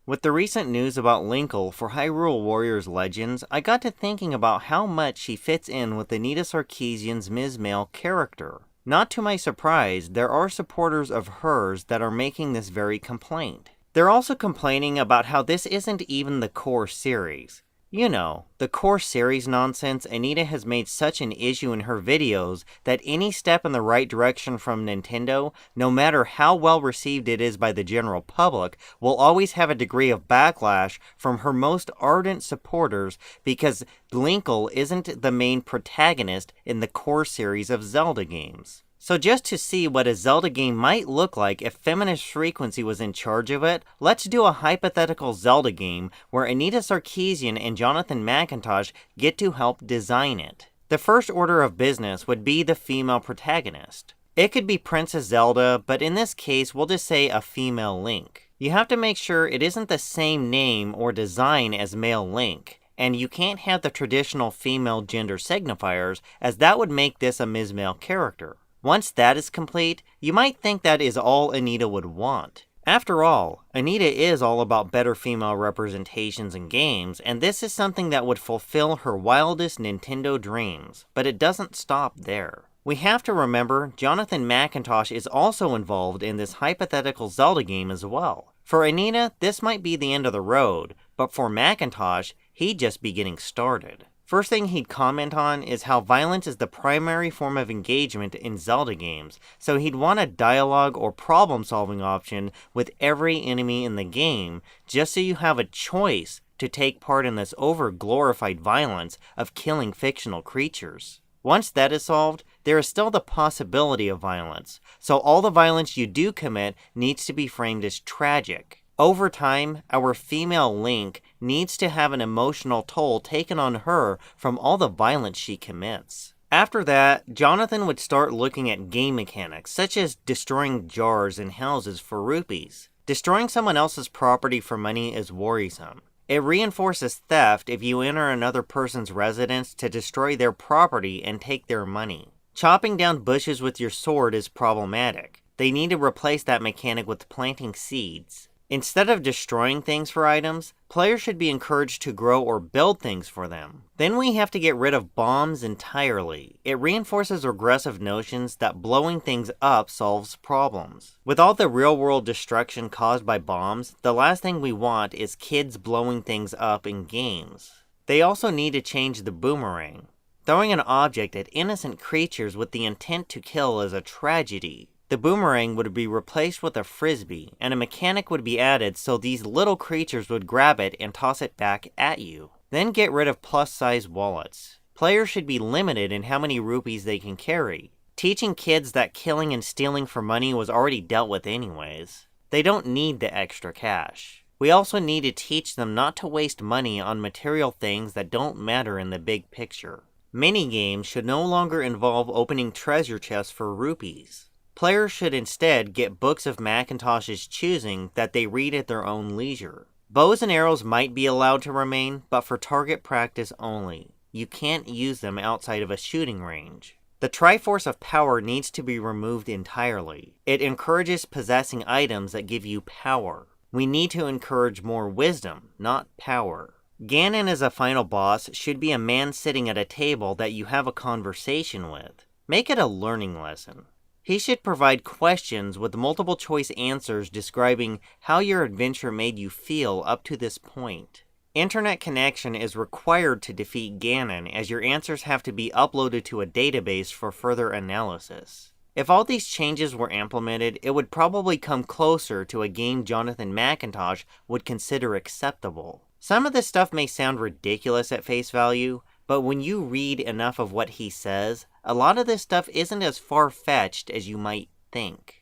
With the recent news about Linkle for Hyrule Warriors Legends, I got to thinking about how much she fits in with Anita Sarkeesian's Ms. Mail character. Not to my surprise, there are supporters of hers that are making this very complaint. They're also complaining about how this isn't even the core series. You know, the core series nonsense Anita has made such an issue in her videos that any step in the right direction from Nintendo, no matter how well received it is by the general public, will always have a degree of backlash from her most ardent supporters because Linkle isn't the main protagonist in the core series of Zelda games. So just to see what a Zelda game might look like if Feminist Frequency was in charge of it, let's do a hypothetical Zelda game where Anita Sarkeesian and Jonathan McIntoshed get to help design it. The first order of business would be the female protagonist. It could be Princess Zelda, but in this case we'll just say a female Link. You have to make sure it isn't the same name or design as male Link, and you can't have the traditional female gender signifiers as that would make this a Ms. Mail character. Once that is complete, you might think that is all Anita would want. After all, Anita is all about better female representations in games, and this is something that would fulfill her wildest Nintendo dreams, but it doesn't stop there. We have to remember Jonathan McIntoshed is also involved in this hypothetical Zelda game as well. For Anita, this might be the end of the road, but for McIntoshed, he'd just be getting started. First thing he'd comment on is how violence is the primary form of engagement in Zelda games, so he'd want a dialogue or problem-solving option with every enemy in the game, just so you have a choice to take part in this over-glorified violence of killing fictional creatures. Once that is solved, there is still the possibility of violence, so all the violence you do commit needs to be framed as tragic. Over time, our female Link needs to have an emotional toll taken on her from all the violence she commits. After that, Jonathan would start looking at game mechanics, such as destroying jars and houses for rupees. Destroying someone else's property for money is worrisome. It reinforces theft if you enter another person's residence to destroy their property and take their money. Chopping down bushes with your sword is problematic. They need to replace that mechanic with planting seeds. Instead of destroying things for items, players should be encouraged to grow or build things for them. Then we have to get rid of bombs entirely. It reinforces regressive notions that blowing things up solves problems. With all the real-world destruction caused by bombs, the last thing we want is kids blowing things up in games. They also need to change the boomerang. Throwing an object at innocent creatures with the intent to kill is a tragedy. The boomerang would be replaced with a frisbee, and a mechanic would be added so these little creatures would grab it and toss it back at you. Then get rid of plus-size wallets. Players should be limited in how many rupees they can carry. Teaching kids that killing and stealing for money was already dealt with anyways. They don't need the extra cash. We also need to teach them not to waste money on material things that don't matter in the big picture. Minigames should no longer involve opening treasure chests for rupees. Players should instead get books of McIntosh's choosing that they read at their own leisure. Bows and arrows might be allowed to remain, but for target practice only. You can't use them outside of a shooting range. The Triforce of Power needs to be removed entirely. It encourages possessing items that give you power. We need to encourage more wisdom, not power. Ganon as a final boss should be a man sitting at a table that you have a conversation with. Make it a learning lesson. He should provide questions with multiple choice answers describing how your adventure made you feel up to this point. Internet connection is required to defeat Ganon, as your answers have to be uploaded to a database for further analysis. If all these changes were implemented, it would probably come closer to a game Jonathan McIntoshed would consider acceptable. Some of this stuff may sound ridiculous at face value, but when you read enough of what he says, a lot of this stuff isn't as far-fetched as you might think.